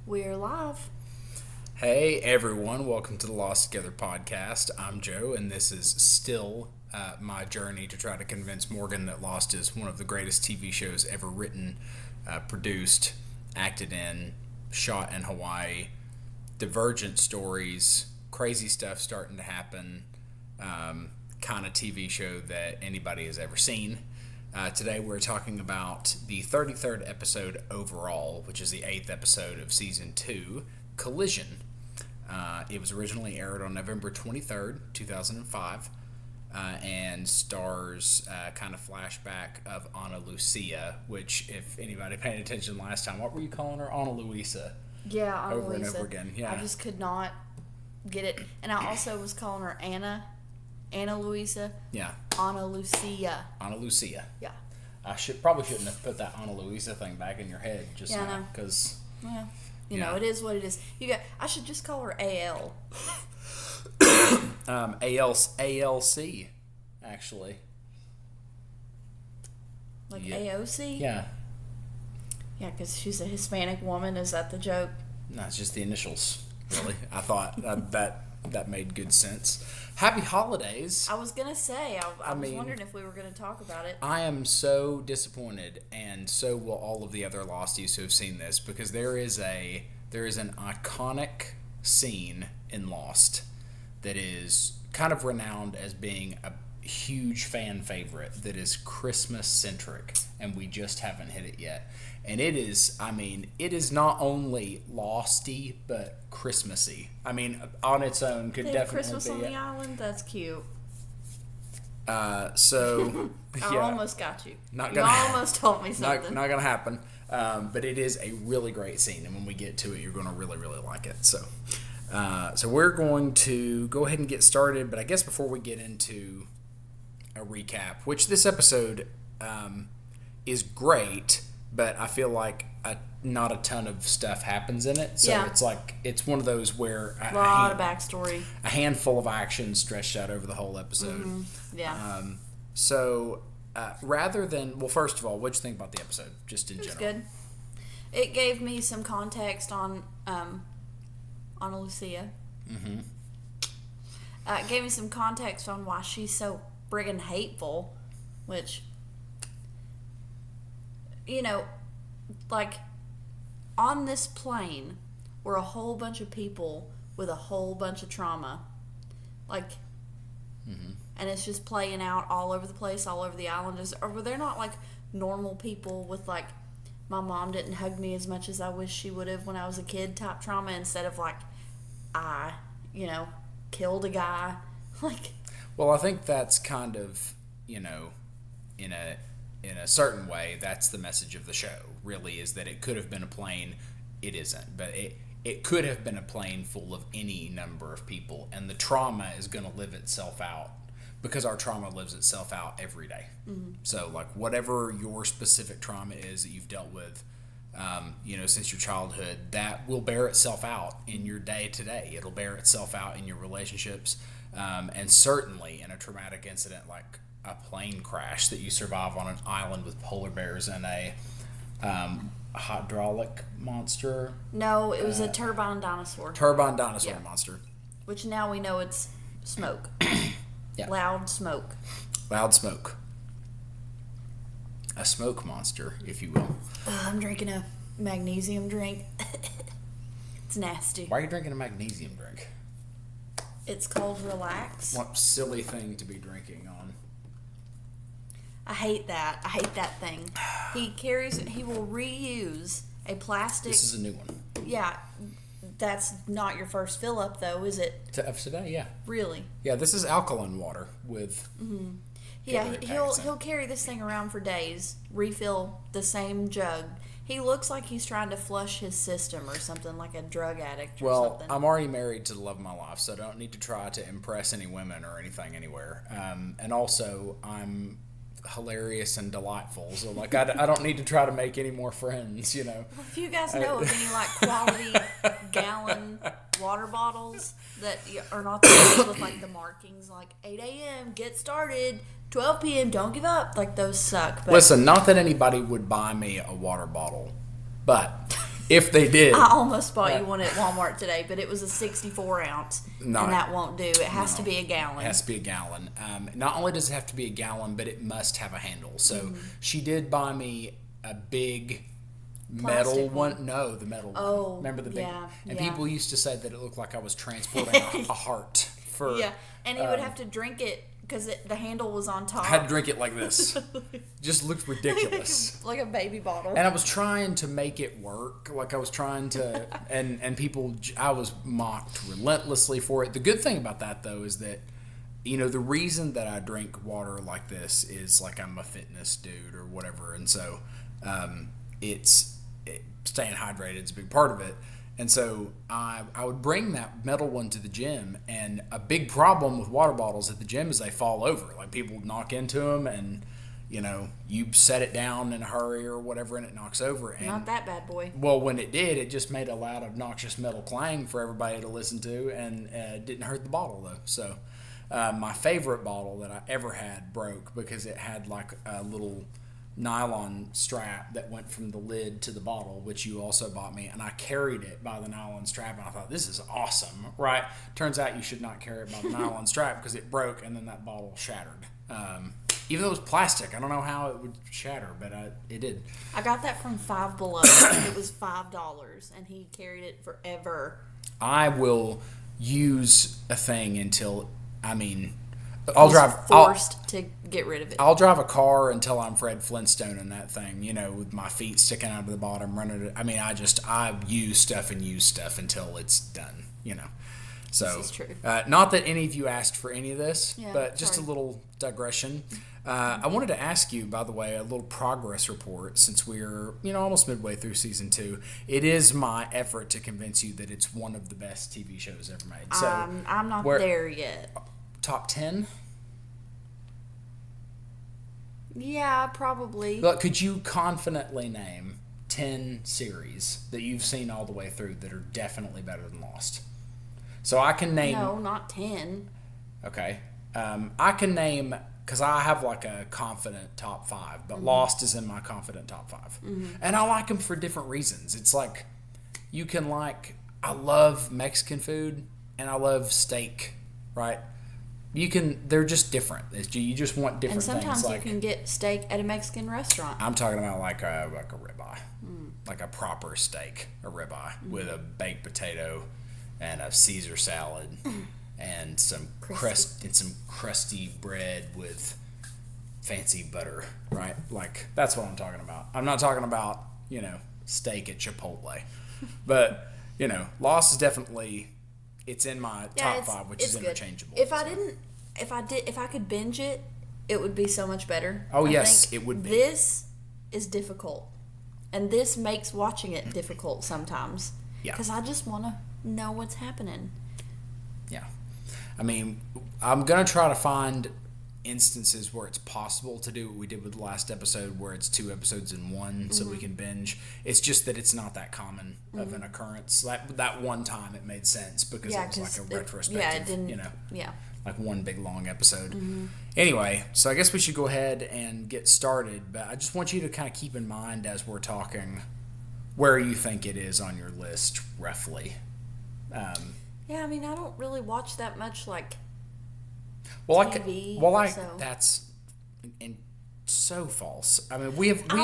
We're live. Hey everyone, welcome to the Lost Together podcast. I'm Joe, and this is still my journey to try to convince Morgan that Lost is one of the greatest TV shows ever written, produced, acted in, shot in Hawaii. Divergent stories, crazy stuff starting to happen, kind of TV show that anybody has ever seen. Today we're talking about the 33rd episode overall, which is the 8th episode of Season 2, Collision. It was originally aired on November 23rd, 2005, and stars kind of flashback of Ana Lucia, which, if anybody paid attention last time, what were you calling her? Ana Luisa. Yeah, Ana Over Luisa. and over again, yeah. I just could not get it. And I also was calling her Anna Luisa. Yeah. Ana Lucia. Ana Lucia. Yeah. I probably shouldn't have put that Ana Luisa thing back in your head just Yeah, I now, know. because... Well, you know, it is what it is. I should just call her AL. ALC, actually. Like Yeah. AOC? Yeah. Yeah, because she's a Hispanic woman. Is that the joke? No, it's just the initials, really. I thought that made good sense. Happy holidays. I was going to say, I was mean, wondering if we were going to talk about it. I am so disappointed, and so will all of the other Losties who have seen this, because there is an iconic scene in Lost that is kind of renowned as being a huge fan favorite that is Christmas centric, and we just haven't hit it yet. And it is not only Losty, but Christmassy. I mean, on its own could They have definitely Christmas be on the island? That's cute. So I yeah, almost got you. Not You gonna- almost told me something. not gonna happen. But it is a really great scene, and when we get to it, you're gonna really, really like it. So we're going to go ahead and get started. But I guess before we get into a recap, which this episode is great, but I feel like not a ton of stuff happens in it. So Yeah. it's one of those where A lot of backstory. a handful of action stretched out over the whole episode. Mm-hmm. Yeah. Rather than, well, first of all, what'd you think about the episode, just in It was general? good. It gave me some context on Ana Lucia. Mm-hmm. It gave me some context on why she's so friggin' hateful, which, you know, like, on this plane were a whole bunch of people with a whole bunch of trauma. Like, and it's just playing out all over the place, all over the island. Or were there not, like, normal people with, like, my mom didn't hug me as much as I wish she would have when I was a kid type trauma, instead of, like, I, killed a guy? Like, Well, I think that's kind of, in a certain way, that's the message of the show, really, is that it could have been a plane. It isn't, but it could have been a plane full of any number of people, and the trauma is going to live itself out, because our trauma lives itself out every day. Mm-hmm. So, like, whatever your specific trauma is that you've dealt with, since your childhood, that will bear itself out in your day to day. It'll bear itself out in your relationships, and certainly in a traumatic incident like a plane crash that you survive on an island with polar bears and a hydraulic monster. no, it was a turbine dinosaur. Turbine dinosaur Yeah. monster. Which now we know it's smoke. Yeah. Loud smoke. Loud smoke. A smoke monster, if you will. I'm drinking a magnesium drink. It's nasty. Why are you drinking a magnesium drink? It's called Relax. What silly thing to be drinking on. I hate that. I hate that thing. He will reuse a plastic. This is a new one. Yeah, that's not your first fill up though, is it? Of today, yeah. Really? Yeah, this is alkaline water with... Yeah, Gatorade he'll packets in. he'll carry this thing around for days, refill the same jug. He looks like he's trying to flush his system or something, like a drug addict or Well, something. I'm already married to the love of my life, so I don't need to try to impress any women or anything anywhere. And also, I'm hilarious and delightful, so like I don't need to try to make any more friends, Well, if you guys know of any like quality gallon water bottles that are not the ones with like the markings like 8 a.m. get started, 12 p.m. don't give up, like those suck. But Listen, not that anybody would buy me a water bottle, but If they did. I almost bought you one at Walmart today, but it was a 64 ounce, and that won't do. It has to be a gallon. It has to be a gallon. Not only does it have to be a gallon, but it must have a handle. So she did buy me a big metal one. No, the metal one. Oh, remember the big? Yeah, and people used to say that it looked like I was transporting a heart for. Yeah, and he would have to drink it because the handle was on top. I had to drink it like this. Just looked ridiculous. Like a baby bottle. And I was trying to make it work. Like I was trying to, and people, I was mocked relentlessly for it. The good thing about that though is that, the reason that I drink water like this is like I'm a fitness dude or whatever. And so staying hydrated is a big part of it. And so I would bring that metal one to the gym, and a big problem with water bottles at the gym is they fall over. Like people knock into them, and you set it down in a hurry or whatever, and it knocks over. And, not that bad, boy. Well, when it did, it just made a loud, obnoxious metal clang for everybody to listen to, and didn't hurt the bottle though. So my favorite bottle that I ever had broke because it had like a little nylon strap that went from the lid to the bottle, which you also bought me, and I carried it by the nylon strap, and I thought, this is awesome, right? Turns out you should not carry it by the nylon strap because it broke, and then that bottle shattered. Even though it was plastic, I don't know how it would shatter, but it did. I got that from Five Below. It was $5, and he carried it forever. I will use a thing until, forced to get rid of it. I'll drive a car until I'm Fred Flintstone in that thing, with my feet sticking out of the bottom, running it. I use stuff until it's done, So, this is true. Not that any of you asked for any of this, Yeah, but just sorry. a little digression. I wanted to ask you, by the way, a little progress report since we're, almost midway through season 2. It is my effort to convince you that it's one of the best TV shows ever made. So I'm not there yet. Top 10? Yeah, probably. Look, could you confidently name 10 series that you've seen all the way through that are definitely better than Lost? So I can name... No, not 10. Okay. I can name... Because I have like a confident top 5, but Lost is in my confident top 5. Mm-hmm. And I like them for different reasons. It's like, you can I love Mexican food, and I love steak, right? They're just different. You just want different things. And sometimes you can get steak at a Mexican restaurant. I'm talking about like a ribeye, like a proper steak, a ribeye with a baked potato and a Caesar salad and some crusty bread with fancy butter, right? Like that's what I'm talking about. I'm not talking about steak at Chipotle, but Lost is definitely. It's in my top 5, which is interchangeable. If I could binge it, it would be so much better. Oh, yes, it would be. This is difficult, and this makes watching it difficult sometimes. Yeah. Because I just want to know what's happening. Yeah. I'm going to try to find instances where it's possible to do what we did with the last episode, where it's 2 episodes in one, so we can binge. It's just that it's not that common of an occurrence. That one time it made sense because it was like a retrospective. Yeah, it didn't. Like one big long episode. Anyway, so I guess we should go ahead and get started. But I just want you to kind of keep in mind as we're talking where you think it is on your list, roughly. I don't really watch that much TV. That's so false. I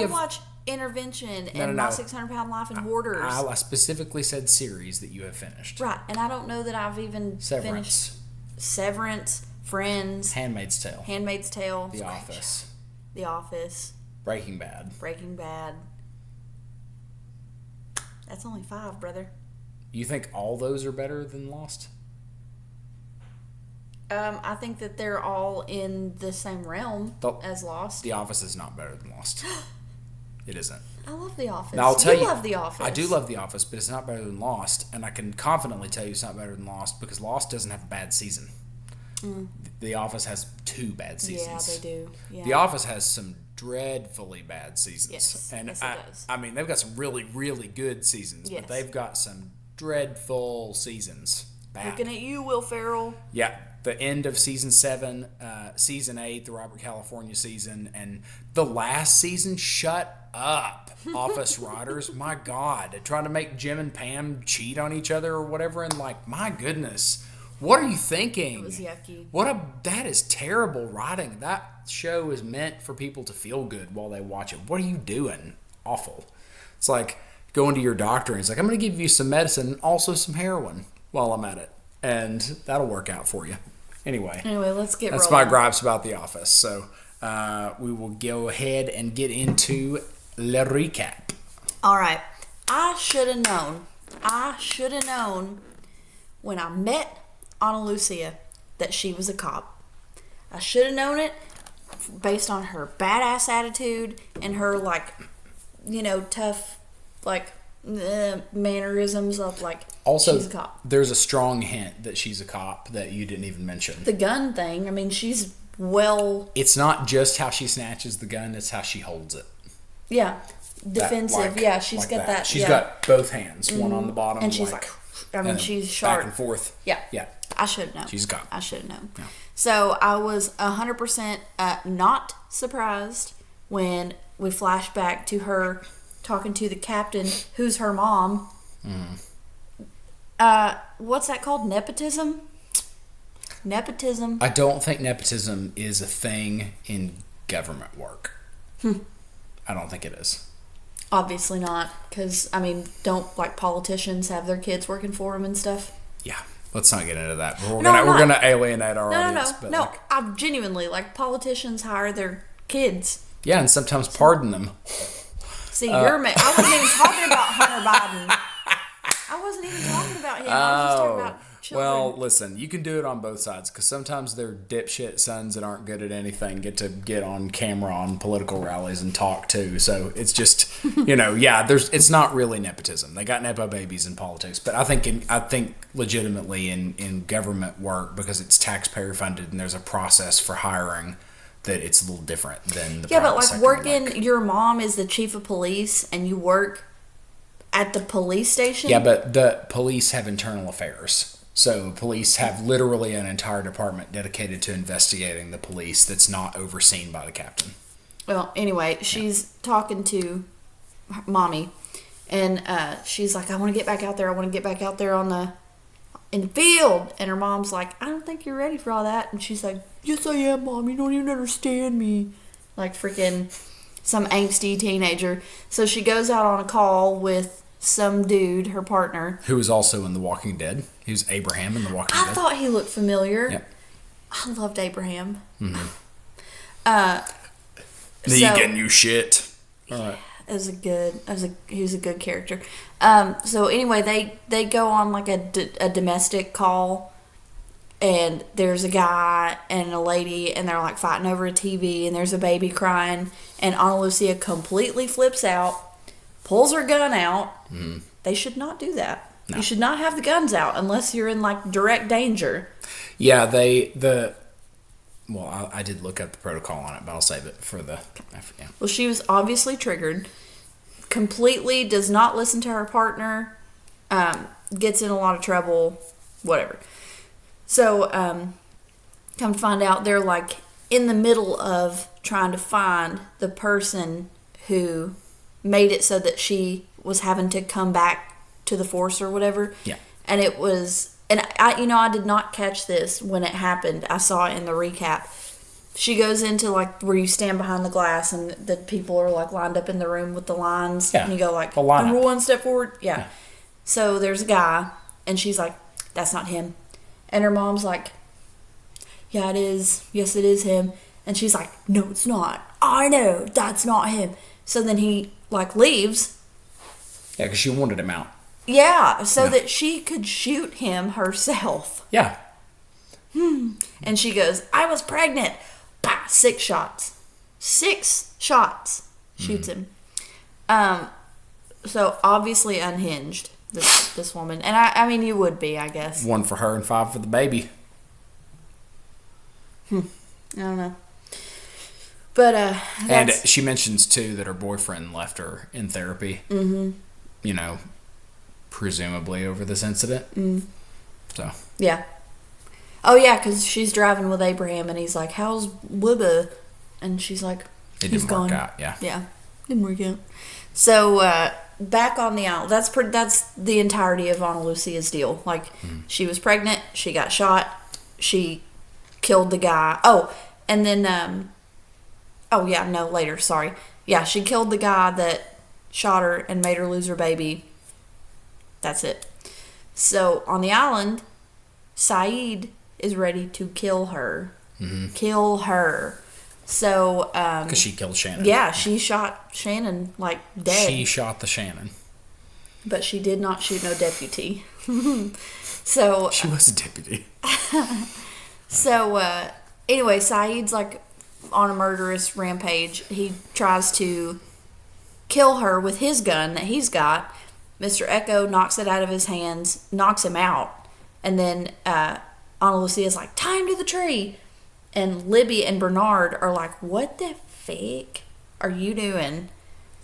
watch Intervention and My 600-Pound Life in Warders. I specifically said series that you have finished. Right, and I don't know that I've even finished Severance, Friends, Handmaid's Tale, The Office, Breaking Bad. That's only 5, brother. You think all those are better than Lost? I think that they're all in the same realm as Lost. The Office is not better than Lost. It isn't. I love The Office. Now, I'll tell you, love The Office. I do love The Office, but it's not better than Lost, and I can confidently tell you it's not better than Lost because Lost doesn't have a bad season. The Office has 2 bad seasons. Yeah, they do. Yeah. The Office has some dreadfully bad seasons. Yes, and yes, it does. They've got some really, really good seasons, but they've got some dreadful seasons. Bad. Looking at you, Will Ferrell. Yeah. The end of season 7, season 8, the Robert California season, and the last season, shut up, office writers. My God, trying to make Jim and Pam cheat on each other or whatever, and like, my goodness, what are you thinking? It was yucky. That is terrible writing. That show is meant for people to feel good while they watch it. What are you doing? Awful. It's like going to your doctor and he's like, I'm going to give you some medicine and also some heroin while I'm at it, and that'll work out for you. Anyway, let's get that's rolling. my gripes about The Office. So we will go ahead and get into the recap. All right. I should have known when I met Ana Lucia that she was a cop. I should have known it based on her badass attitude and her, like, tough, like, mannerisms of, like, also, she's a cop. There's a strong hint that she's a cop that you didn't even mention. The gun thing, I mean, she's It's not just how she snatches the gun, it's how she holds it. Yeah. Defensive. She's like got that. She's got both hands, one on the bottom. And she's like she's sharp. Back and forth. Yeah. Yeah. I should have known. She's a cop. I should have known. Yeah. So I was 100% not surprised when we flash back to her talking to the captain, who's her mom. What's that called? Nepotism? Nepotism. I don't think nepotism is a thing in government work. I don't think it is. Obviously not, because, I mean, don't, like, politicians have their kids working for them and stuff? Yeah, let's not get into that. We're gonna alienate our audience. But no, I'm genuinely, like, politicians hire their kids. Yeah, and sometimes pardon them. See, I wasn't even talking about Hunter Biden. I wasn't even talking about him. I was just talking about children. Well, listen, you can do it on both sides, because sometimes their dipshit sons that aren't good at anything get to get on camera on political rallies and talk too. So it's just, it's not really nepotism. They got nepo babies in politics, but I think legitimately in government work, because it's taxpayer funded and there's a process for hiring, that it's a little different than the private sector. Working, your mom is the chief of police and you work at the police station? Yeah, but the police have internal affairs. So police have literally an entire department dedicated to investigating the police that's not overseen by the captain. Well, anyway, she's talking to mommy, and she's like, I want to get back out there. I want to get back out there in the field. And her mom's like, I don't think you're ready for all that. And she's like, yes, I am, Mom. You don't even understand me. Like freaking some angsty teenager. So she goes out on a call with some dude, her partner. Who was also in The Walking Dead. He was Abraham in The Walking Dead. I thought he looked familiar. Yep. I loved Abraham. Mm-hmm. Negan, you shit. All right. He was a good character. So anyway, they go on like a domestic call, and there's a guy and a lady, and they're like fighting over a TV, and there's a baby crying, and Ana Lucia completely flips out, pulls her gun out. Mm. They should not do that. No. You should not have the guns out unless you're in like direct danger. Yeah, Well, I did look up the protocol on it, but I'll save it for the... Yeah. Well, she was obviously triggered. Completely does not listen to her partner. Gets in a lot of trouble. Whatever. So, come to find out, they're like in the middle of trying to find the person who made it so that she was having to come back to the force or whatever. Yeah. And it was... And I did not catch this when it happened. I saw it in the recap. She goes into like where you stand behind the glass and the people are like lined up in the room with the lines. Yeah. And you go like, number one, step forward. Yeah. Yeah. So there's a guy and she's like, that's not him. And her mom's like, yeah, it is. Yes, it is him. And she's like, no, it's not. I know that's not him. So then he like leaves. Yeah, because she wanted him out. Yeah, so that she could shoot him herself. Yeah. And she goes, I was pregnant. Bah, 6 shots. 6 shots. Shoots him. So obviously unhinged, this woman. And I mean, you would be, I guess. 1 for her and 5 for the baby. I don't know. But, and she mentions, too, that her boyfriend left her in therapy. Mm-hmm. Presumably over this incident. So. Yeah. Oh, yeah, because she's driving with Abraham, and he's like, how's Wibba? And she's like, it didn't work out, yeah. Yeah. Didn't work out. So, back on the island. That's the entirety of Ana Lucia's deal. Like, she was pregnant. She got shot. She killed the guy. Oh, and then, later. Sorry. Yeah, she killed the guy that shot her and made her lose her baby. That's it. So, on the island, Saeed is ready to kill her. Mm-hmm. Kill her. So, because she killed Shannon. Yeah, she shot Shannon, like, dead. She shot the Shannon. But she did not shoot no deputy. So... She was a deputy. So, anyway, Saeed's, like, on a murderous rampage. He tries to kill her with his gun that he's got. Mr. Echo knocks it out of his hands, knocks him out. And then, Ana Lucia's like, tie him to the tree. And Libby and Bernard are like, what the fuck are you doing?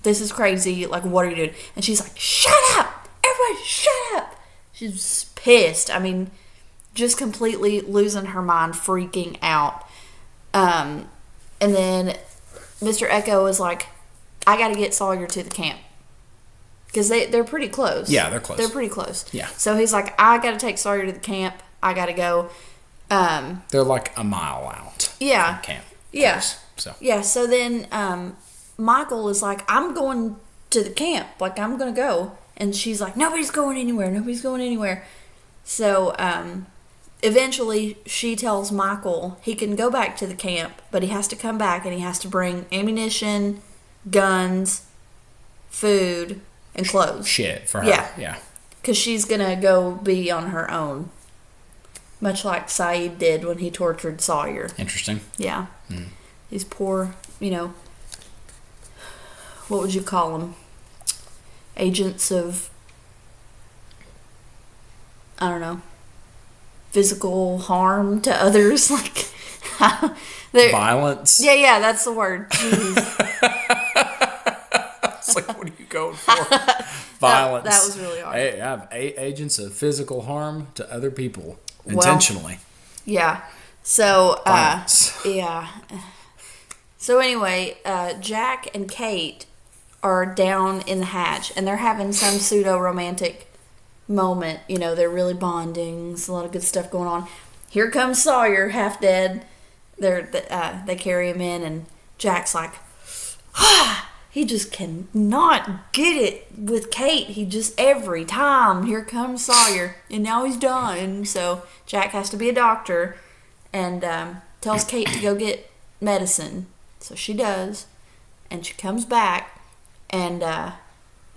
This is crazy. Like, what are you doing? And she's like, shut up! Everybody, shut up! She's pissed. I mean, just completely losing her mind, freaking out. And then Mr. Echo is like, I got to get Sawyer to the camp. Because they're pretty close. Yeah, they're close. They're pretty close. Yeah. So he's like, I got to take Sawyer to the camp. I got to go. They're like a mile out. Yeah. From camp. Yeah. Close, so. Yeah. So then Michael is like, I'm going to the camp. Like, I'm going to go. And she's like, nobody's going anywhere. Nobody's going anywhere. So eventually she tells Michael he can go back to the camp, but he has to come back and he has to bring ammunition, guns, food, and clothes. Shit for her. Yeah. Because she's going to go be on her own. Much like Saeed did when he tortured Sawyer. Interesting. Yeah. These poor, what would you call them? Agents of, I don't know, physical harm to others. Like, violence? Yeah, that's the word. It's like, what are you going for? Violence. That was really hard. I have agents of physical harm to other people. Intentionally. Yeah. So, Violence. Yeah. So anyway, Jack and Kate are down in the hatch, and they're having some pseudo-romantic moment. They're really bonding. There's a lot of good stuff going on. Here comes Sawyer, half dead. They carry him in, and Jack's like, he just cannot get it with Kate. He just, every time, here comes Sawyer, and now he's done. So Jack has to be a doctor and tells Kate to go get medicine. So she does, and she comes back, and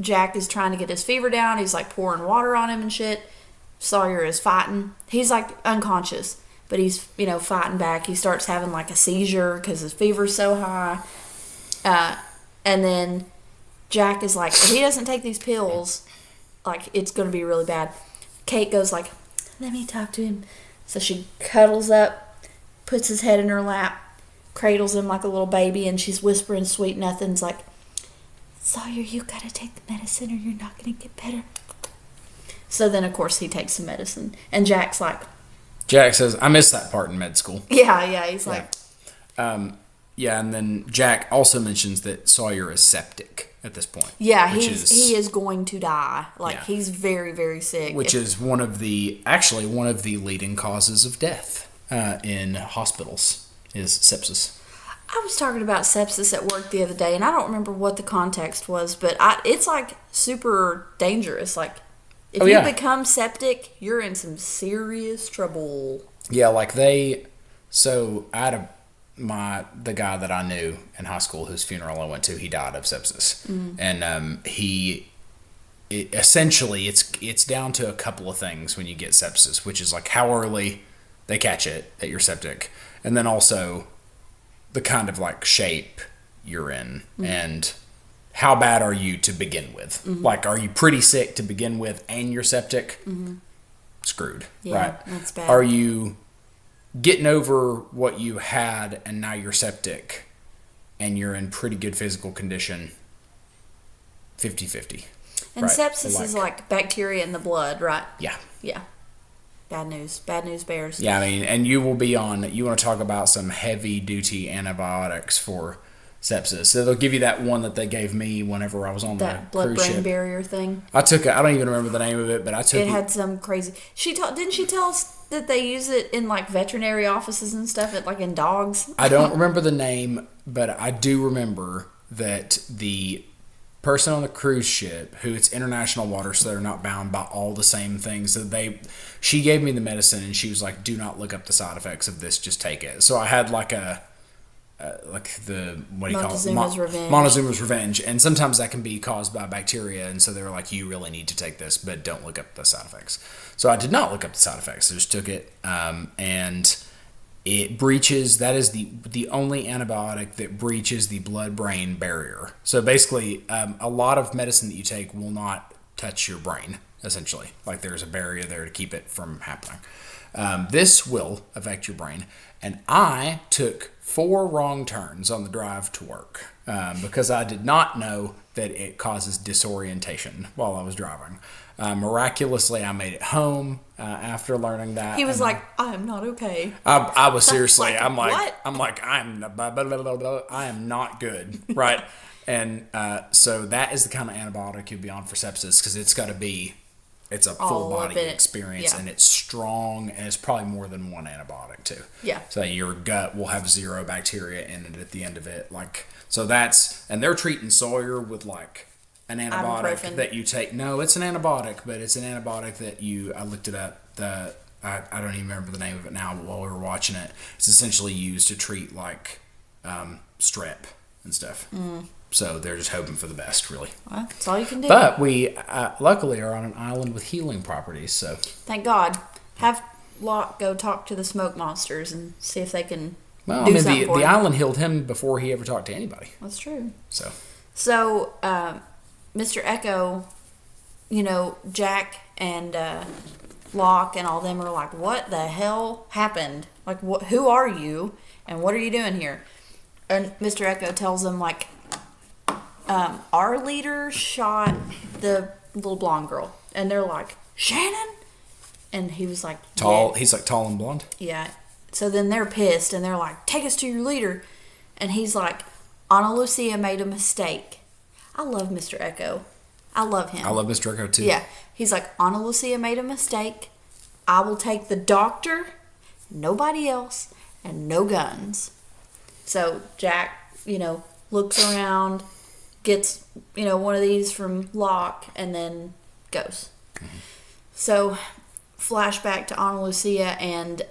Jack is trying to get his fever down. He's like pouring water on him and shit. Sawyer is fighting. He's like unconscious, but he's, fighting back. He starts having like a seizure because his fever's so high. And then Jack is like, if he doesn't take these pills, like, it's going to be really bad. Kate goes like, let me talk to him. So she cuddles up, puts his head in her lap, cradles him like a little baby, and she's whispering sweet nothings like, Sawyer, you got to take the medicine or you're not going to get better. So then, of course, he takes some medicine. And Jack says, I missed that part in med school. Yeah, he's like... Yeah, and then Jack also mentions that Sawyer is septic at this point. Yeah, he is going to die. He's very, very sick. Which is one of the leading causes of death in hospitals is sepsis. I was talking about sepsis at work the other day, and I don't remember what the context was, but it's like super dangerous. Like, if you become septic, you're in some serious trouble. Yeah, so I had the guy that I knew in high school whose funeral I went to, he died of sepsis. And essentially it's down to a couple of things when you get sepsis, which is like how early they catch it that you're septic, and then also the kind of like shape you're in and how bad are you to begin with. Like, are you pretty sick to begin with and you're septic? Screwed. Yeah, right? That's bad. Are you getting over what you had and now you're septic and you're in pretty good physical condition? 50-50. And right? Sepsis is like bacteria in the blood, right? Yeah. Bad news bears. Yeah, I mean, and you want to talk about some heavy duty antibiotics for sepsis. So they'll give you that one that they gave me whenever I was on That the cruise blood-brain ship. barrier thing. I took it. I don't even remember the name of it, but I took it. It had some crazy. Didn't she tell us that they use it in like veterinary offices and stuff, like in dogs? I don't remember the name, but I do remember that the person on the cruise ship, who it's international water, so they're not bound by all the same things. So she gave me the medicine, and she was like, "Do not look up the side effects of this. Just take it." So I had like the what do you call it? Montezuma's Revenge. Montezuma's Revenge, and sometimes that can be caused by bacteria, and so they were like, "You really need to take this, but don't look up the side effects." So I did not look up the side effects. I just took it, and it breaches. That is the only antibiotic that breaches the blood-brain barrier. So basically, a lot of medicine that you take will not touch your brain. Essentially, like there's a barrier there to keep it from happening. This will affect your brain, and I took 4 wrong turns on the drive to work because I did not know that it causes disorientation while I was driving. Miraculously, I made it home after learning that. He was like, "I am not okay." I was seriously. Like, I'm like, what? I am not good, right? And so that is the kind of antibiotic you'll be on for sepsis because it's got to be. It's a full body experience, yeah. and it's strong, and it's probably more than one antibiotic too. Yeah. So your gut will have 0 bacteria in it at the end of it. And they're treating Sawyer with like an antibiotic Ibuprofen. that you take. No, it's an antibiotic, but it's an antibiotic that I looked it up. I don't even remember the name of it now, but while we were watching it, it's essentially used to treat like strep and stuff. So they're just hoping for the best, really. Well, that's all you can do. But we luckily are on an island with healing properties, so Thank God. Have Locke go talk to the smoke monsters and see if they can well, do I mean something for the him. island healed him before he ever talked to anybody. That's true. So Mr. Echo, Jack and Locke and all them are like, "What the hell happened? Like, who are you, and what are you doing here?" And Mr. Echo tells them like, "Our leader shot the little blonde girl," and they're like, "Shannon," and he was like, tall. "Yeah." He's like tall and blonde. Yeah. So then they're pissed and they're like, "Take us to your leader," and he's like, "Ana Lucia made a mistake." I love Mr. Echo. I love him. I love Mr. Echo too. Yeah. He's like, "Ana Lucia made a mistake. I will take the doctor, nobody else, and no guns." So Jack, looks around, gets, one of these from Locke, and then goes. Mm-hmm. So, flashback to Ana Lucia and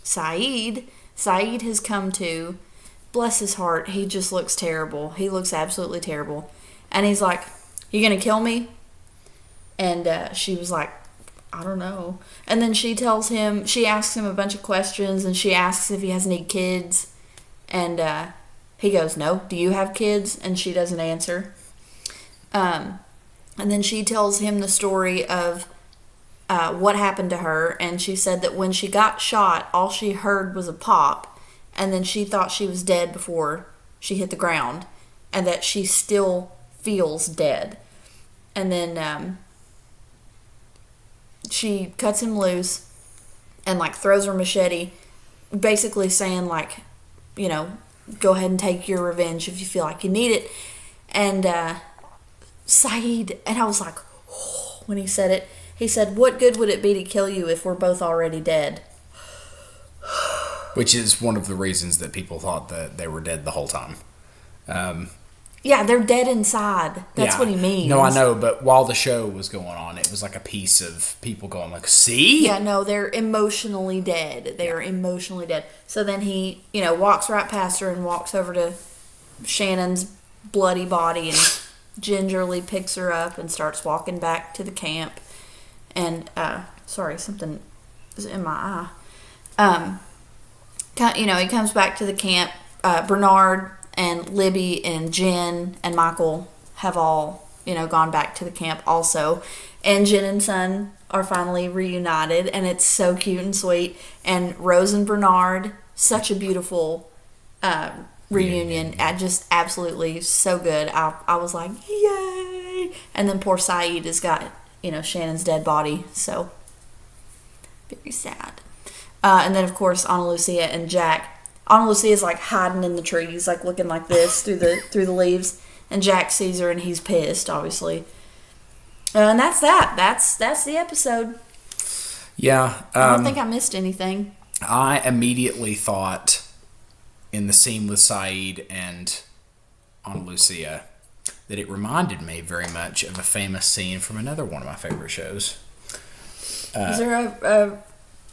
Saeed. Saeed has come to. Bless his heart, he just looks terrible. He looks absolutely terrible. And he's like, "You gonna kill me?" And she was like, "I don't know." And then she asks him a bunch of questions, and she asks if he has any kids. And he goes, "No. Do you have kids?" And she doesn't answer. And then she tells him the story of what happened to her. And she said that when she got shot, all she heard was a pop. And then she thought she was dead before she hit the ground. And that she still feels dead. And then she cuts him loose and like throws her machete, basically saying like, go ahead and take your revenge if you feel like you need it. And Saeed, and I was like, oh, when he said it, he said, "What good would it be to kill you if we're both already dead?" Which is one of the reasons that people thought that they were dead the whole time. Yeah, they're dead inside. That's what he means. No, I know, but while the show was going on, it was like a piece of people going like, "See?" Yeah, no, they're emotionally dead. They are emotionally dead. So then he, walks right past her and walks over to Shannon's bloody body and gingerly picks her up and starts walking back to the camp. And, sorry, something is in my eye. He comes back to the camp. Bernard and Libby and Jen and Michael have all, gone back to the camp also. And Jen and Son are finally reunited, and it's so cute and sweet. And Rose and Bernard, such a beautiful reunion. Just absolutely so good. I was like, yay! And then poor Saeed has got, Shannon's dead body. So, very sad. And then, of course, Ana Lucia and Jack Ana Lucia's like hiding in the trees, like looking like this through the leaves, and Jack sees her and he's pissed, obviously. And that's that. That's the episode. Yeah. I don't think I missed anything. I immediately thought in the scene with Saeed and Ana Lucia that it reminded me very much of a famous scene from another one of my favorite shows. Is there a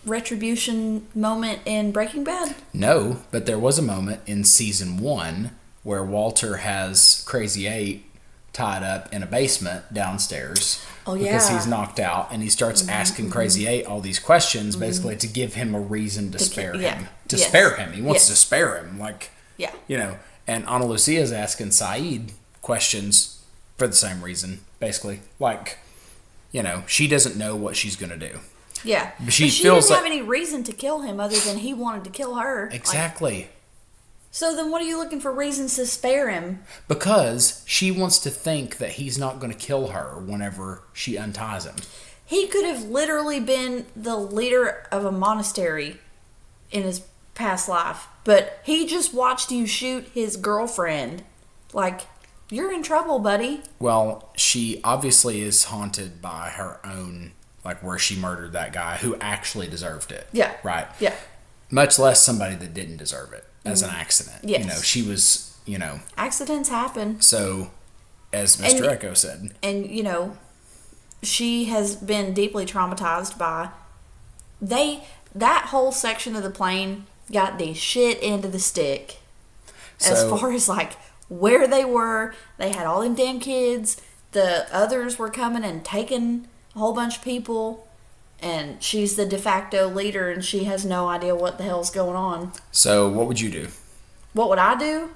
retribution moment in Breaking Bad? No, but there was a moment in season 1 where Walter has Crazy 8 tied up in a basement downstairs. Oh, yeah. Because he's knocked out, and he starts asking Crazy 8 all these questions, basically to give him a reason to spare him. To spare him. He wants to spare him. Like, you know, and Ana Lucia's asking Saeed questions for the same reason, basically. Like, you know, she doesn't know what she's going to do. Yeah. But she didn't have any reason to kill him other than he wanted to kill her. Exactly. Like, so then what are you looking for reasons to spare him? Because she wants to think that he's not going to kill her whenever she unties him. He could have literally been the leader of a monastery in his past life. But he just watched you shoot his girlfriend. Like, you're in trouble, buddy. Well, she obviously is haunted by her own, like, where she murdered that guy who actually deserved it. Yeah. Right? Yeah. Much less somebody that didn't deserve it as an accident. Yes. You know, she was, you know. Accidents happen. So, as Mr. Echo said. And, you know, she has been deeply traumatized by... That whole section of the plane got the shit end of the stick. As far as, like, where they were. They had all them damn kids. The others were coming and taking a whole bunch of people. And she's the de facto leader, and she has no idea what the hell's going on. So, what would you do? What would I do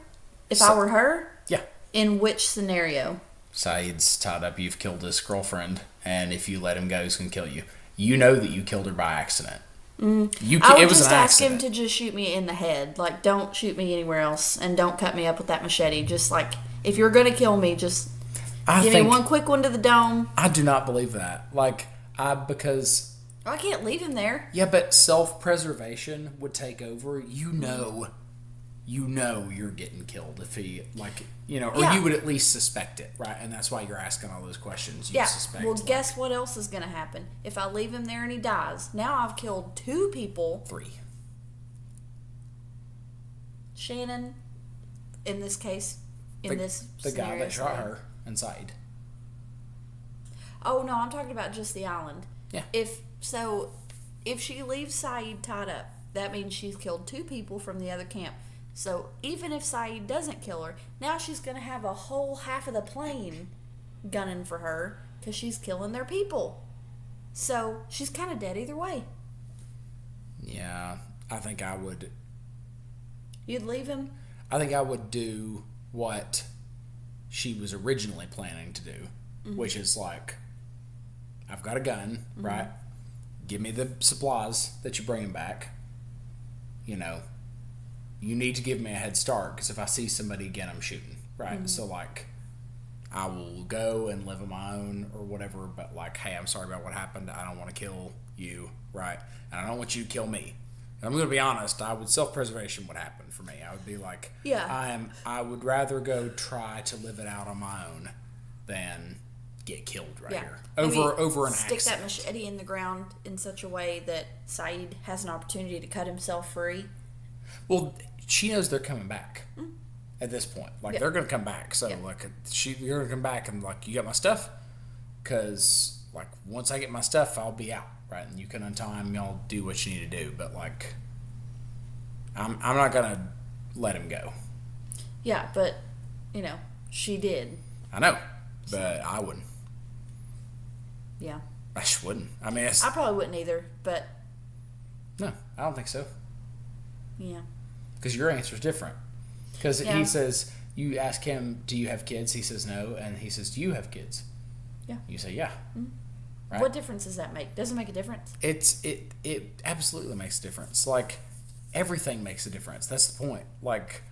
if I were her? Yeah. In which scenario? Saeed's tied up. You've killed his girlfriend. And if you let him go, he's going to kill you. You know that you killed her by accident. I would just ask him to just shoot me in the head. Like, don't shoot me anywhere else. And don't cut me up with that machete. Just, like, if you're going to kill me, just give me one quick one to the dome. I do not believe that. Like, because... I can't leave him there. Yeah, but self-preservation would take over. You know you're getting killed if he, like, you know, or you would at least suspect it, right? And that's why you're asking all those questions. You suspect. Well, guess what else is going to happen? If I leave him there and he dies, now I've killed 2 people. 3. Shannon, in this case, the guy that shot her and Saeed. Oh, no, I'm talking about just the island. Yeah. If she leaves Saeed tied up, that means she's killed 2 people from the other camp. So even if Saeed doesn't kill her, now she's going to have a whole half of the plane gunning for her because she's killing their people. So she's kind of dead either way. Yeah, I think I would. You'd leave him? I think I would do what she was originally planning to do, which is like, I've got a gun, right? Give me the supplies that you're bringing back. You know, you need to give me a head start because if I see somebody again, I'm shooting, right? So, like, I will go and live on my own or whatever, but, like, hey, I'm sorry about what happened. I don't want to kill you, right? And I don't want you to kill me. And I'm going to be honest, self-preservation would happen for me. I would be like, I would rather go try to live it out on my own than get killed here over an stick accident. That machete in the ground in such a way that Saeed has an opportunity to cut himself free. Well, she knows they're coming back at this point. Like, they're going to come back. So, like, you're going to come back and, like, you got my stuff? Because, like, once I get my stuff, I'll be out, right? And you can untie him, y'all do what you need to do. But, like, I'm not going to let him go. Yeah, but, you know, she did. I know, but I wouldn't. Yeah. I just wouldn't. I mean, I probably wouldn't either, but... No, I don't think so. Yeah. Because your answer is different. Because he says, you ask him, do you have kids? He says no. And he says, do you have kids? Yeah. You say, yeah. Right? What difference does that make? Does it make a difference? It absolutely makes a difference. Like, everything makes a difference. That's the point. Like,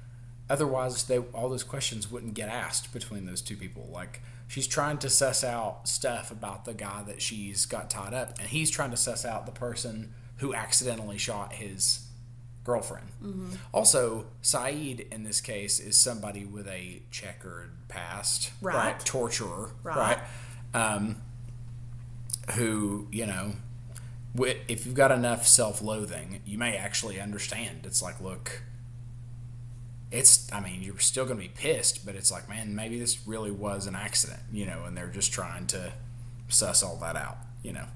otherwise, all those questions wouldn't get asked between those 2 people. Like, she's trying to suss out stuff about the guy that she's got tied up. And he's trying to suss out the person who accidentally shot his girlfriend. Mm-hmm. Also, Saeed in this case is somebody with a checkered past, right? Torturer, right? Who, you know, if you've got enough self-loathing, you may actually understand. It's like, look, I mean, you're still going to be pissed, but it's like, man, maybe this really was an accident, you know, and they're just trying to suss all that out, you know.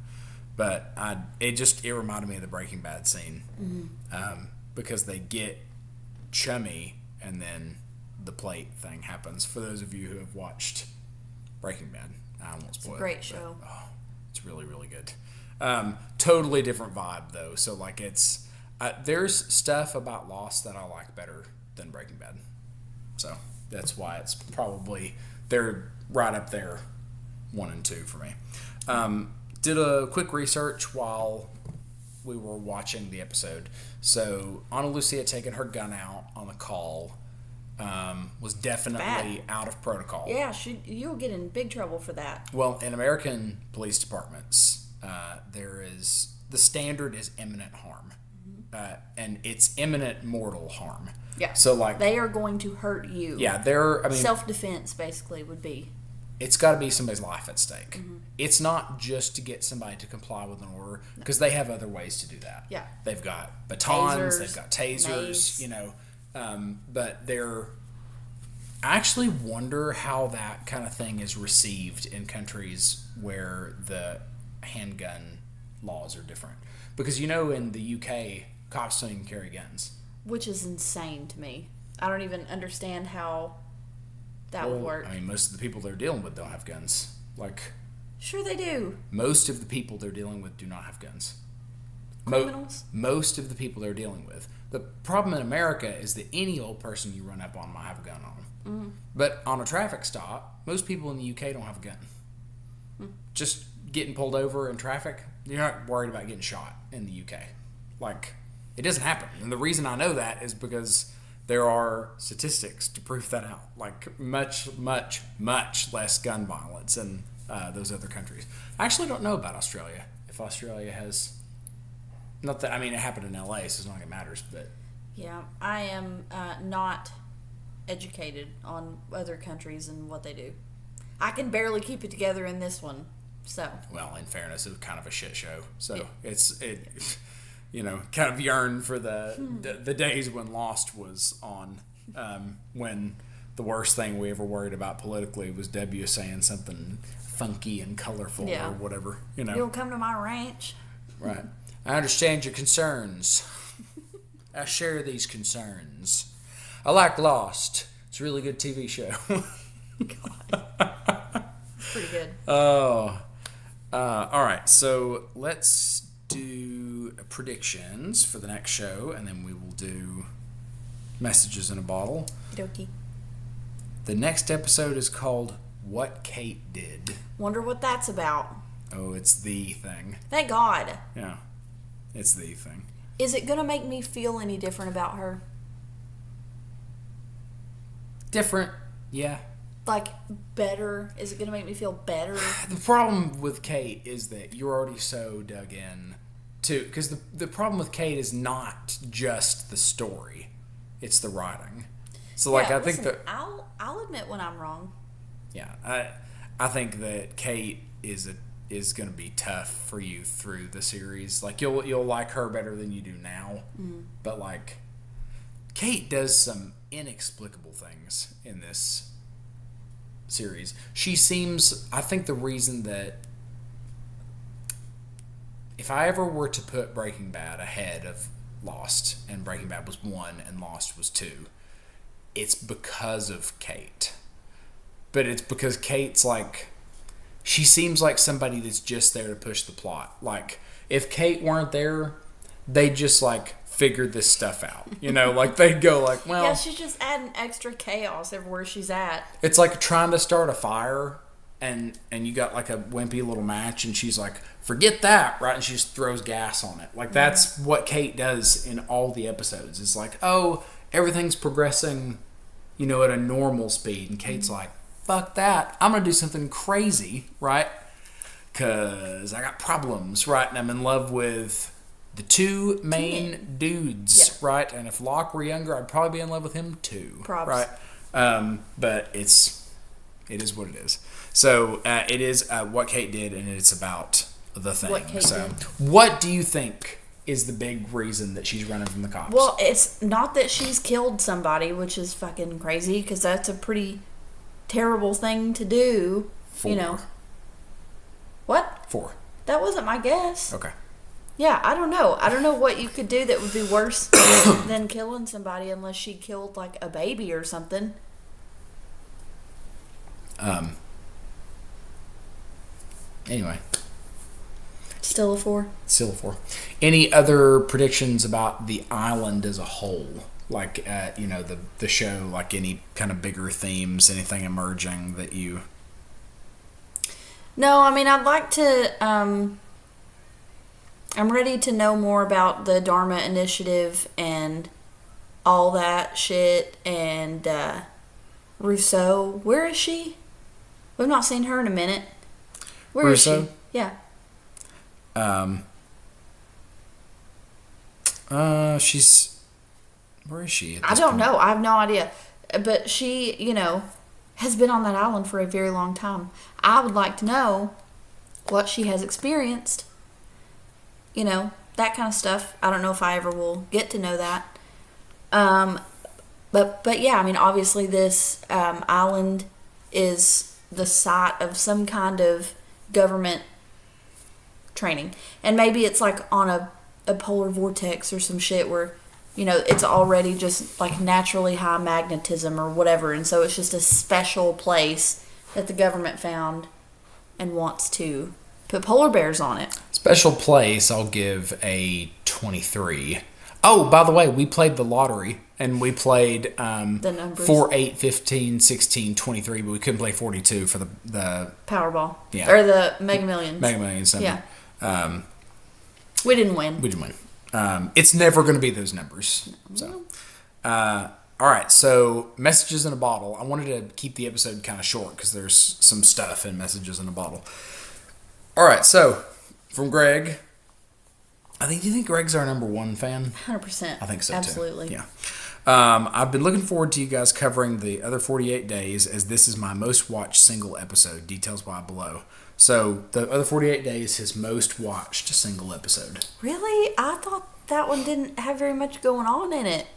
But it reminded me of the Breaking Bad scene, because they get chummy and then the plate thing happens. For those of you who have watched Breaking Bad, I won't spoil it. It's a great show. It's really, really good. Totally different vibe though. So like there's stuff about Lost that I like better than Breaking Bad. So that's why it's probably, they're right up there, 1 and 2 for me. Did a quick research while we were watching the episode. So Ana Lucia had taken her gun out on a call. Was definitely out of protocol. Yeah, you'll get in big trouble for that. Well, in American police departments, the standard is imminent harm, and it's imminent mortal harm. Yeah. So like they are going to hurt you. Yeah, self-defense basically would be. It's got to be somebody's life at stake. Mm-hmm. It's not just to get somebody to comply with an order, because they have other ways to do that. Yeah. They've got batons, they've got tasers, you know. But I actually wonder how that kind of thing is received in countries where the handgun laws are different. Because, you know, in the UK, cops don't even carry guns. Which is insane to me. I don't even understand how that would work. I mean, most of the people they're dealing with don't have guns. Like, sure they do. Most of the people they're dealing with do not have guns. Criminals? Most of the people they're dealing with. The problem in America is that any old person you run up on might have a gun on them. Mm-hmm. But on a traffic stop, most people in the UK don't have a gun. Just getting pulled over in traffic, you're not worried about getting shot in the UK. Like, it doesn't happen. And the reason I know that is because there are statistics to prove that out. Like, much, much, much less gun violence in those other countries. I actually don't know about Australia. If Australia has... Not that, I mean, it happened in LA, so it's not like it matters, but... Yeah, I am not educated on other countries and what they do. I can barely keep it together in this one, so... Well, in fairness, it was kind of a shit show. So, yeah. You know, kind of yearn for the days when Lost was on, when the worst thing we ever worried about politically was W saying something funky and colorful or whatever, you know. You'll come to my ranch. Right. I understand your concerns. I share these concerns. I like Lost. It's a really good TV show. God. It's pretty good. Oh. All right. So let's do predictions for the next show, and then we will do messages in a bottle. Okie dokie. The next episode is called What Kate Did. Wonder what that's about. Oh, it's the thing. Thank God. Yeah. It's the thing. Is it going to make me feel any different about her? Different, yeah. Like, better? Is it going to make me feel better? The problem with Kate is that you're already so dug in to... Because the problem with Kate is not just the story. It's the writing. So, like, I think that... I'll admit when I'm wrong. Yeah. I think that Kate is going to be tough for you through the series. Like, you'll like her better than you do now. Mm. But, like, Kate does some inexplicable things in this series. She seems... I think the reason that... If I ever were to put Breaking Bad ahead of Lost, and Breaking Bad was 1 and Lost was 2, it's because of Kate. But it's because Kate's, like... She seems like somebody that's just there to push the plot. Like, if Kate weren't there, they'd just, like, figure this stuff out. You know, like, they'd go, like, well... Yeah, she's just adding extra chaos everywhere she's at. It's like trying to start a fire, and you got, like, a wimpy little match, and she's like, forget that, right? And she just throws gas on it. Like, that's what Kate does in all the episodes. It's like, oh, everything's progressing, you know, at a normal speed. And Kate's like, fuck that. I'm going to do something crazy, right? Because I got problems, right? And I'm in love with the two main dudes, Yeah. right? And if Locke were younger, I'd probably be in love with him too, Props. right? But it is what it is. So it is what Kate did, and it's about the thing. What Kate did. What do you think is the big reason that she's running from the cops? Well, it's not that she's killed somebody, which is fucking crazy, because that's a pretty terrible thing to do. 4. You know. What? 4. That wasn't my guess. Okay. Yeah, I don't know. I don't know what you could do that would be worse than killing somebody, unless she killed, like, a baby or something. Anyway. Still a 4. Still a 4. Any other predictions about the island as a whole? Like, the show, like any kind of bigger themes, anything emerging that you... No, I mean, I'd like to, I'm ready to know more about the Dharma Initiative and all that shit, and, Rousseau. Where is she? We've not seen her in a minute. Where Rousseau? is she? Yeah. She's... Where is she? I don't know. I have no idea. But she, has been on that island for a very long time. I would like to know what she has experienced. That kind of stuff. I don't know if I ever will get to know that. But yeah, I mean, obviously this island is the site of some kind of government training. And maybe it's like on a polar vortex or some shit where, it's already just like naturally high magnetism or whatever. And so it's just a special place that the government found and wants to put polar bears on it. Special place, I'll give a 23. Oh, by the way, we played the lottery, and we played The numbers. 4, 8, 15, 16, 23, but we couldn't play 42 for the Powerball. Yeah. Or the Mega Millions. Mega Millions. Yeah. We didn't win. We didn't win. It's never going to be those numbers. So, all right. So, messages in a bottle. I wanted to keep the episode kind of short because there's some stuff in messages in a bottle. All right. So, from Greg. Do you think Greg's our number 1 fan? 100%. I think so, Absolutely. too. Yeah. I've been looking forward to you guys covering the other 48 days, as this is my most watched single episode. Details why below. So, the other 48 days, his most watched single episode. Really? I thought that one didn't have very much going on in it.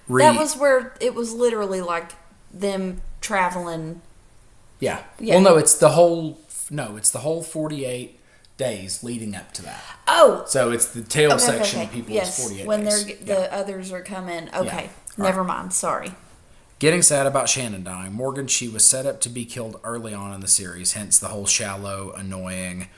That was where it was literally like them traveling. Yeah. Yeah. Well, no, it's the whole 48 days leading up to that. Oh. So, it's the tail section okay. of people's Yes, 48 when days. the others are coming. Okay. Yeah. Never mind. Sorry. Getting sad about Shannon dying. Morgan, she was set up to be killed early on in the series, hence the whole shallow, annoying,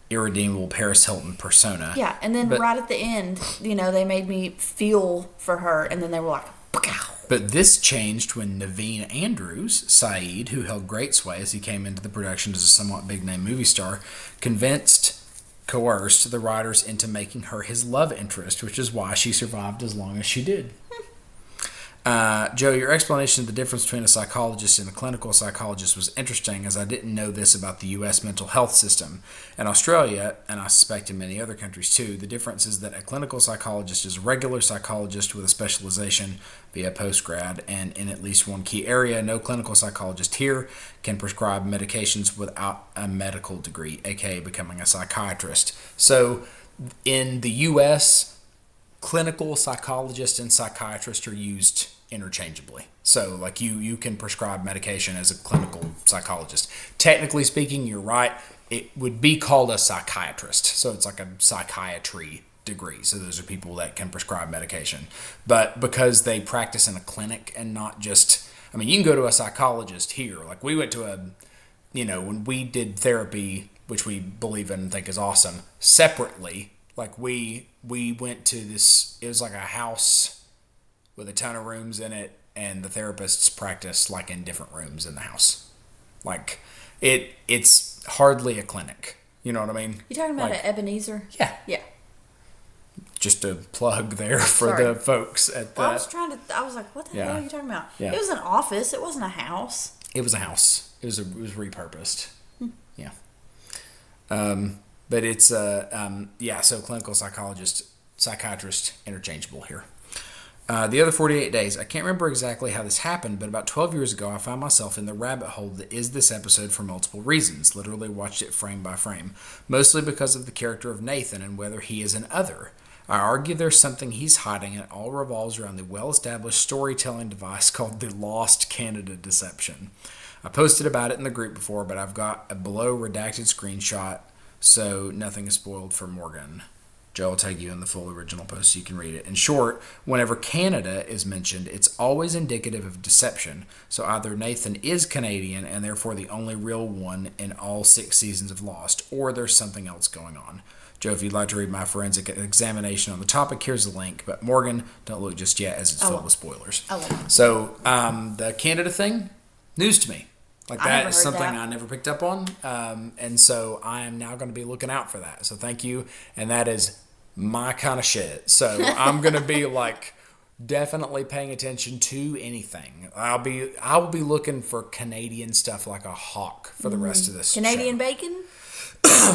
irredeemable Paris Hilton persona. Yeah, and then right at the end, they made me feel for her, and then they were like, pow. But this changed when Naveen Andrews, Saeed, who held great sway as he came into the production as a somewhat big-name movie star, coerced the writers into making her his love interest, which is why she survived as long as she did. Joe, your explanation of the difference between a psychologist and a clinical psychologist was interesting, as I didn't know this about the U.S. mental health system. In Australia, and I suspect in many other countries too, the difference is that a clinical psychologist is a regular psychologist with a specialization via postgrad, and in at least one key area, no clinical psychologist here can prescribe medications without a medical degree, aka becoming a psychiatrist. So in the U.S., clinical psychologist and psychiatrist are used interchangeably. So, like, you can prescribe medication as a clinical psychologist. Technically speaking, you're right. It would be called a psychiatrist. So, it's like a psychiatry degree. So, those are people that can prescribe medication. But because they practice in a clinic and not just... I mean, you can go to a psychologist here. Like, we went to when we did therapy, which we believe in and think is awesome, separately, like, we went to this... It was like a house with a ton of rooms in it, and the therapists practice like in different rooms in the house. Like, it's hardly a clinic. You know what I mean? You talking about at Ebenezer? Yeah. Yeah. Just a plug there for Sorry. the folks at the... I was like, what the hell are you talking about? Yeah. It was an office. It wasn't a house. It was a house. It was repurposed. Yeah. But it's so clinical psychiatrist, interchangeable here. The other 48 days, I can't remember exactly how this happened, but about 12 years ago, I found myself in the rabbit hole that is this episode for multiple reasons. Literally watched it frame by frame, mostly because of the character of Nathan and whether he is an other. I argue there's something he's hiding, and it all revolves around the well-established storytelling device called the Lost Canada Deception. I posted about it in the group before, but I've got a below redacted screenshot, so nothing is spoiled for Morgan. Joe will tag you in the full original post so you can read it. In short, whenever Canada is mentioned, it's always indicative of deception. So either Nathan is Canadian and therefore the only real one in all 6 seasons of Lost, or there's something else going on. Joe, if you'd like to read my forensic examination on the topic, here's the link. But Morgan, don't look just yet as it's filled with spoilers. So the Canada thing, news to me. Like that is something I never picked up on. And so I am now going to be looking out for that. So thank you. And that is my kind of shit. So I'm going to be like definitely paying attention to anything. I will be looking for Canadian stuff like a hawk for the rest of this Canadian show. Bacon?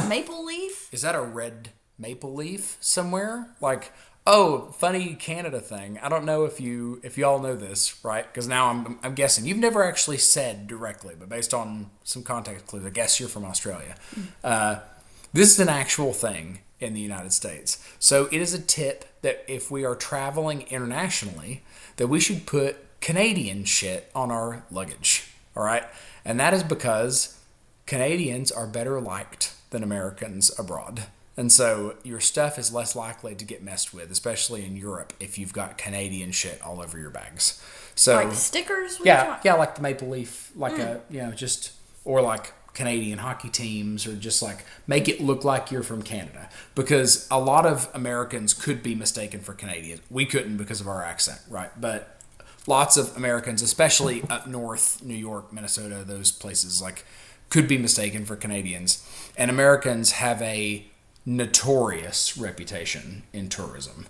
Maple leaf? Is that a red maple leaf somewhere? Like, oh, funny Canada thing. I don't know if y'all know this, right? Because now I'm guessing you've never actually said directly, but based on some context clues, I guess you're from Australia. This is an actual thing in the United States. So it is a tip that if we are traveling internationally, that we should put Canadian shit on our luggage. All right, and that is because Canadians are better liked than Americans abroad. And so your stuff is less likely to get messed with, especially in Europe, if you've got Canadian shit all over your bags. So like stickers? Yeah, like the maple leaf, like or like Canadian hockey teams, or just like make it look like you're from Canada. Because a lot of Americans could be mistaken for Canadians. We couldn't because of our accent, right? But lots of Americans, especially up north, New York, Minnesota, those places, like could be mistaken for Canadians. And Americans have a notorious reputation in tourism.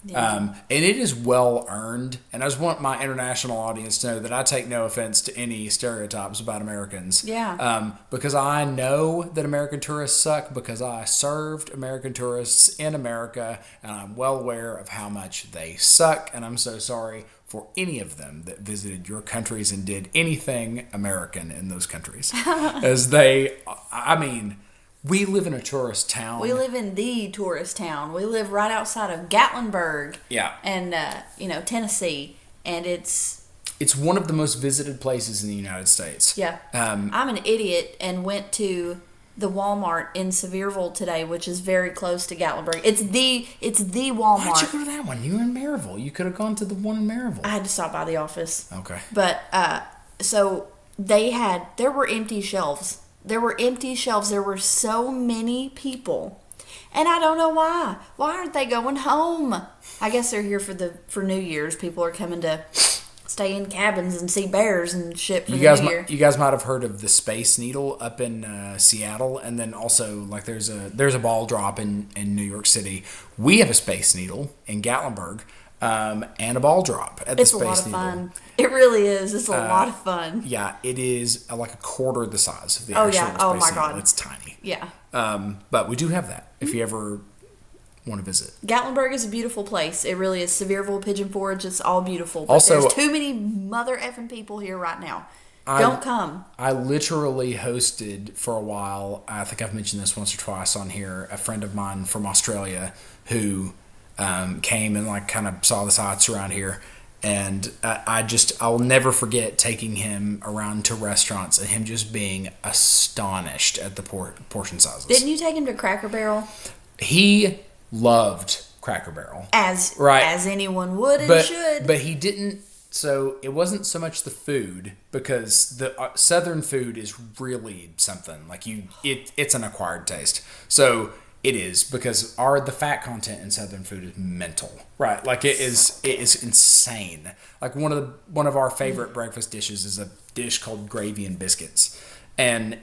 Yeah. And it is well earned. And I just want my international audience to know that I take no offense to any stereotypes about Americans. Yeah. Because I know that American tourists suck because I served American tourists in America, and I'm well aware of how much they suck. And I'm so sorry for any of them that visited your countries and did anything American in those countries. We live in a tourist town. We live in the tourist town. We live right outside of Gatlinburg. Yeah. And, Tennessee. And it's one of the most visited places in the United States. Yeah. I'm an idiot and went to the Walmart in Sevierville today, which is very close to Gatlinburg. It's the Walmart. Why'd you go to that one? You were in Maryville. You could have gone to the one in Maryville. I had to stop by the office. Okay. But, so there were empty shelves. There were empty shelves. There were so many people. And I don't know why. Why aren't they going home? I guess they're here for New Year's. People are coming to stay in cabins and see bears and shit for the New Year. You guys might have heard of the Space Needle up in Seattle. And then also, like, there's a ball drop in New York City. We have a Space Needle in Gatlinburg. And a ball drop at the Space Needle. It's a lot of fun. It really is. It's a lot of fun. Yeah, it is like a quarter the size of the actual Space Needle. Oh my God. It's tiny. Yeah. But we do have that if you ever want to visit. Gatlinburg is a beautiful place. It really is. Sevierville, Pigeon Forge, it's all beautiful. But there's too many mother effing people here right now. Don't come. I literally hosted for a while, I think I've mentioned this once or twice on here, a friend of mine from Australia who came and like kind of saw the sights around here, and I'll never forget taking him around to restaurants and him just being astonished at the portion sizes. Didn't you take him to Cracker Barrel? He loved Cracker Barrel, as anyone would and should. But he didn't. So it wasn't so much the food, because the Southern food is really something like it's an acquired taste. So. It is, because the fat content in Southern food is mental, right? Like it is insane. Like one of our favorite breakfast dishes is a dish called gravy and biscuits, and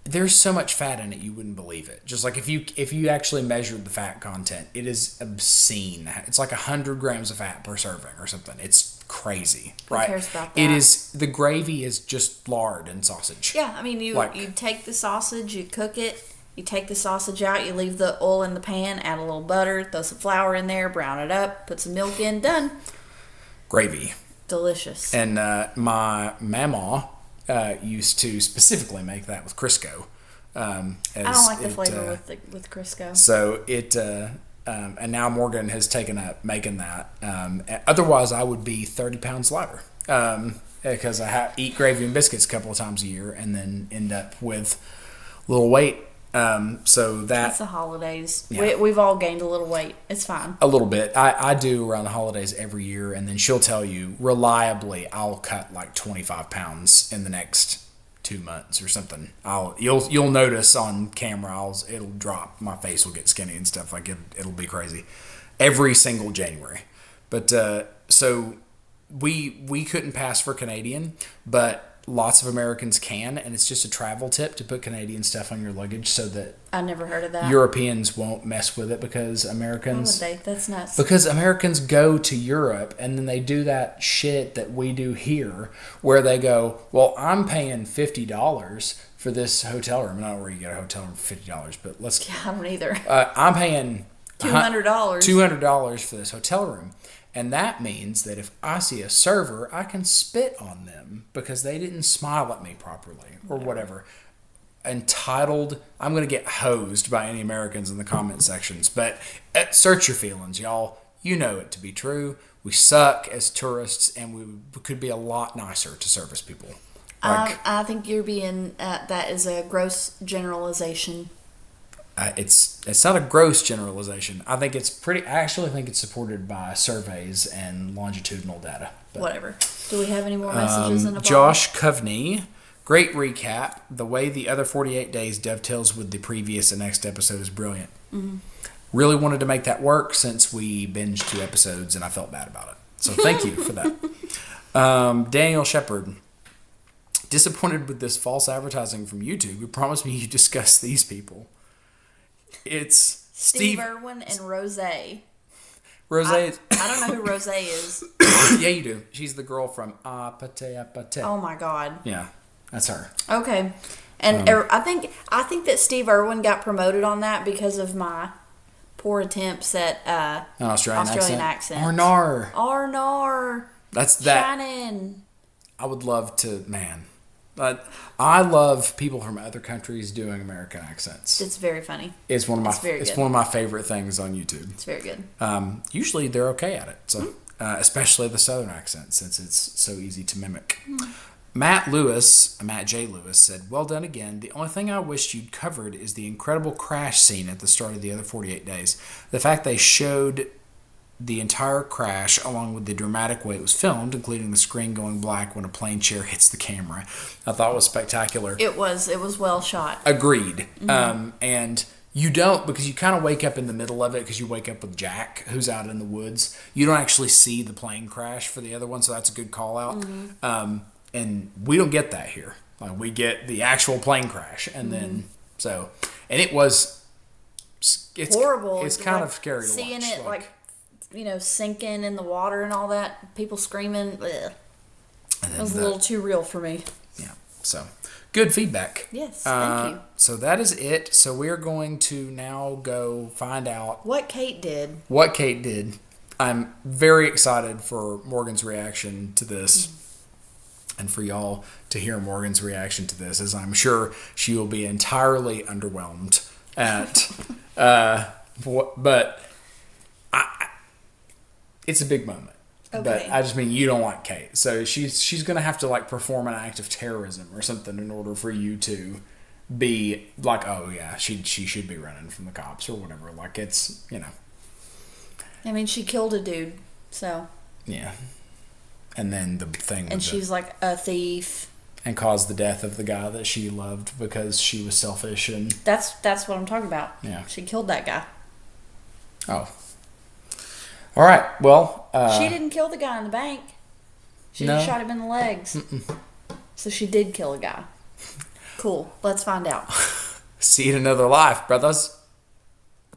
there's so much fat in it you wouldn't believe it. Just like if you actually measured the fat content, it is obscene. It's like 100 grams of fat per serving or something. It's crazy, Who right? cares about that? It is, the gravy is just lard and sausage. Yeah, I mean, you take the sausage, you cook it, you take the sausage out, you leave the oil in the pan, add a little butter, throw some flour in there, brown it up, put some milk in, done. Gravy. Delicious. And my mama used to specifically make that with Crisco. I don't like the flavor with Crisco. So it, and now Morgan has taken up making that. Otherwise, I would be 30 pounds lighter because I eat gravy and biscuits a couple of times a year and then end up with a little weight. So It's the holidays. Yeah. We've all gained a little weight. It's fine. A little bit. I do around the holidays every year, and then she'll tell you reliably I'll cut like 25 pounds in the next 2 months or something. You'll notice on camera it'll drop. My face will get skinny and stuff. Like it'll be crazy every single January. But so we couldn't pass for Canadian, but lots of Americans can, and it's just a travel tip to put Canadian stuff on your luggage so that I never heard of that. Europeans won't mess with it because Americans. Why would they? That's nuts. Because Americans go to Europe and then they do that shit that we do here, where they go, well, I'm paying $50 for this hotel room. I don't know where you get a hotel room for $50, but let's. Yeah, I don't either. I'm paying $200. $200 for this hotel room. And that means that if I see a server, I can spit on them because they didn't smile at me properly or whatever. Entitled, I'm going to get hosed by any Americans in the comment sections. But search your feelings, y'all. You know it to be true. We suck as tourists, and we could be a lot nicer to service people. I think you're being, that is a gross generalization. It's not a gross generalization. I actually think it's supported by surveys and longitudinal data. But, whatever. Do we have any more messages in the box? Josh Coveney, great recap. The way the other 48 days dovetails with the previous and next episode is brilliant. Mm-hmm. Really wanted to make that work since we binged 2 episodes and I felt bad about it. So thank you for that. Daniel Shepard. Disappointed with this false advertising from YouTube. You promised me you discuss these people. It's Steve Irwin and Rose. Rose. I don't know who Rose is. Yeah, you do. She's the girl from Apate. Oh my God. Yeah, that's her. Okay, and I think that Steve Irwin got promoted on that because of my poor attempts at An Australian accent. Arnar. That's that. Shannon. I would love to, man. But I love people from other countries doing American accents. It's very funny. It's one of my favorite things on YouTube. It's very good. Usually they're okay at it, so especially the Southern accent, since it's so easy to mimic. Matt J. Lewis said, "Well done again. The only thing I wished you'd covered is the incredible crash scene at the start of the other 48 days. The fact they showed the entire crash, along with the dramatic way it was filmed, including the screen going black when a plane chair hits the camera, I thought was spectacular." It was well shot. Agreed. Mm-hmm. And you don't, because you kind of wake up in the middle of it, because you wake up with Jack, who's out in the woods. You don't actually see the plane crash for the other one, so that's a good call out. Mm-hmm. And we don't get that here. Like, we get the actual plane crash, and then and it's horrible. It's kind of scary to watch. Seeing it sinking in the water and all that, people screaming. It was a little too real for me. Yeah. So, good feedback. Yes, thank you. So that is it. So we're going to now go find out what Kate did. I'm very excited for Morgan's reaction to this. And for y'all to hear Morgan's reaction to this, as I'm sure she will be entirely underwhelmed at. But it's a big moment. Okay. But I just mean, you don't like Kate, so she's gonna have to like perform an act of terrorism or something in order for you to be like, oh yeah, she should be running from the cops or whatever. Like, it's, I mean, she killed a dude, so. Yeah. And then the thing. And she's like a thief. And caused the death of the guy that she loved because she was selfish and. That's what I'm talking about. Yeah. She killed that guy. Oh. All right. Well. She didn't kill the guy in the bank. She just shot him in the legs. Mm-mm. So she did kill a guy. Cool. Let's find out. See you in another life, brothers.